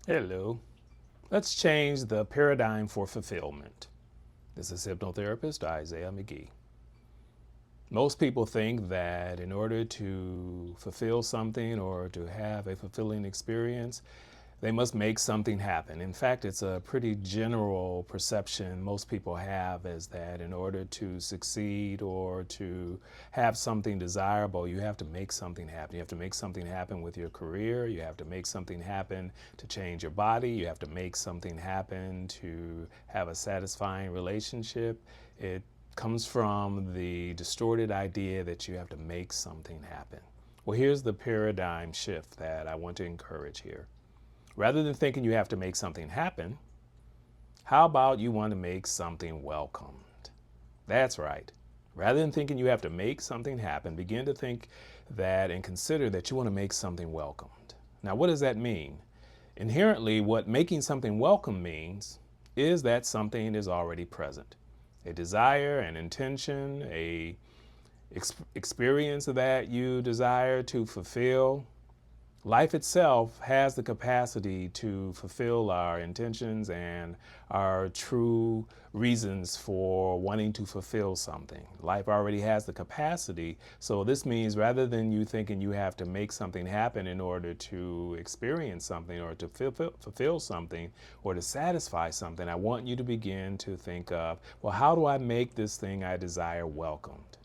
Hello. Let's change the paradigm for fulfillment. This is hypnotherapist Isaiah McGee. Most people think that in order to fulfill something or to have a fulfilling experience, they must make something happen. In fact, it's a pretty general perception most people have is that in order to succeed or to have something desirable, you have to make something happen. You have to make something happen with your career. You have to make something happen to change your body. You have to make something happen to have a satisfying relationship. It comes from the distorted idea that you have to make something happen. Well, here's the paradigm shift that I want to encourage here. Rather than thinking you have to make something happen, how about you want to make something welcomed? That's right. Rather than thinking you have to make something happen, begin to think that and consider that you want to make something welcomed. Now, what does that mean? Inherently, what making something welcome means is that something is already present. A desire, an intention, a experience that you desire to fulfill. Life itself has the capacity to fulfill our intentions and our true reasons for wanting to fulfill something. Life already has the capacity. So this means rather than you thinking you have to make something happen in order to experience something or to fulfill something or to satisfy something, I want you to begin to think of, well, how do I make this thing I desire welcomed?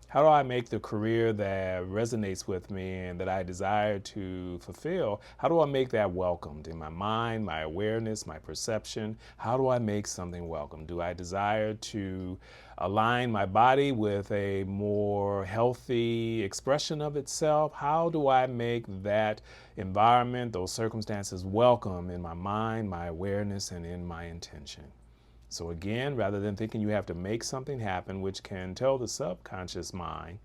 How do I make the career that resonates with me and that I desire to fulfill, how do I make that welcomed in my mind, my awareness, my perception? How do I make something welcome? Do I desire to align my body with a more healthy expression of itself? How do I make that environment, those circumstances welcome in my mind, my awareness, and in my intention? So again, rather than thinking you have to make something happen, which can tell the subconscious mind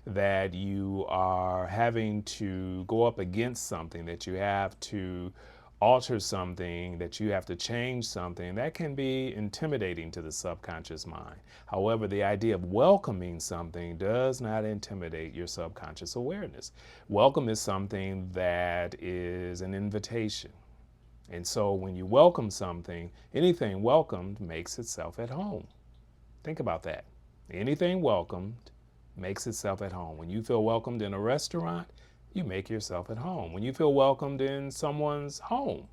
that you are having to go up against something, that you have to alter something, that you have to change something, that can be intimidating to the subconscious mind. However, the idea of welcoming something does not intimidate your subconscious awareness. Welcome is something that is an invitation. And so when you welcome something, anything welcomed makes itself at home. Think about that. Anything welcomed makes itself at home. When you feel welcomed in a restaurant, you make yourself at home. When you feel welcomed in someone's home,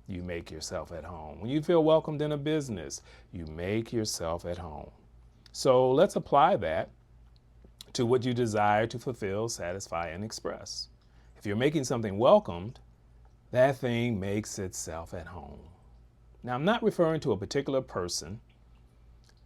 you make yourself at home. When you feel welcomed in a business, you make yourself at home. So let's apply that to what you desire to fulfill, satisfy, and express. If you're making something welcomed, that thing makes itself at home. Now, I'm not referring to a particular person,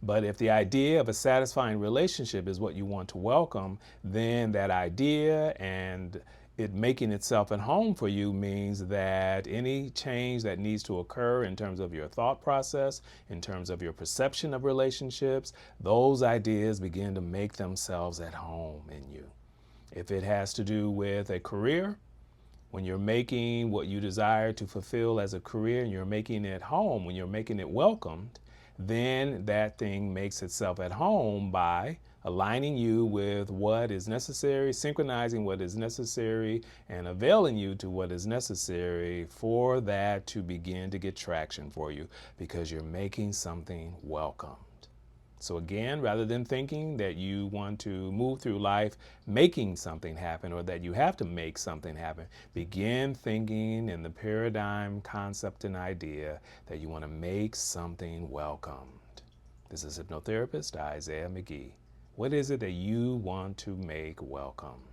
but if the idea of a satisfying relationship is what you want to welcome, then that idea and it making itself at home for you means that any change that needs to occur in terms of your thought process, in terms of your perception of relationships, those ideas begin to make themselves at home in you. If it has to do with a career, when you're making what you desire to fulfill as a career and you're making it home, when you're making it welcomed, then that thing makes itself at home by aligning you with what is necessary, synchronizing what is necessary, and availing you to what is necessary for that to begin to get traction for you because you're making something welcome. So again, rather than thinking that you want to move through life making something happen or that you have to make something happen, begin thinking in the paradigm, concept, and idea that you want to make something welcomed. This is hypnotherapist Isaiah McGee. What is it that you want to make welcome?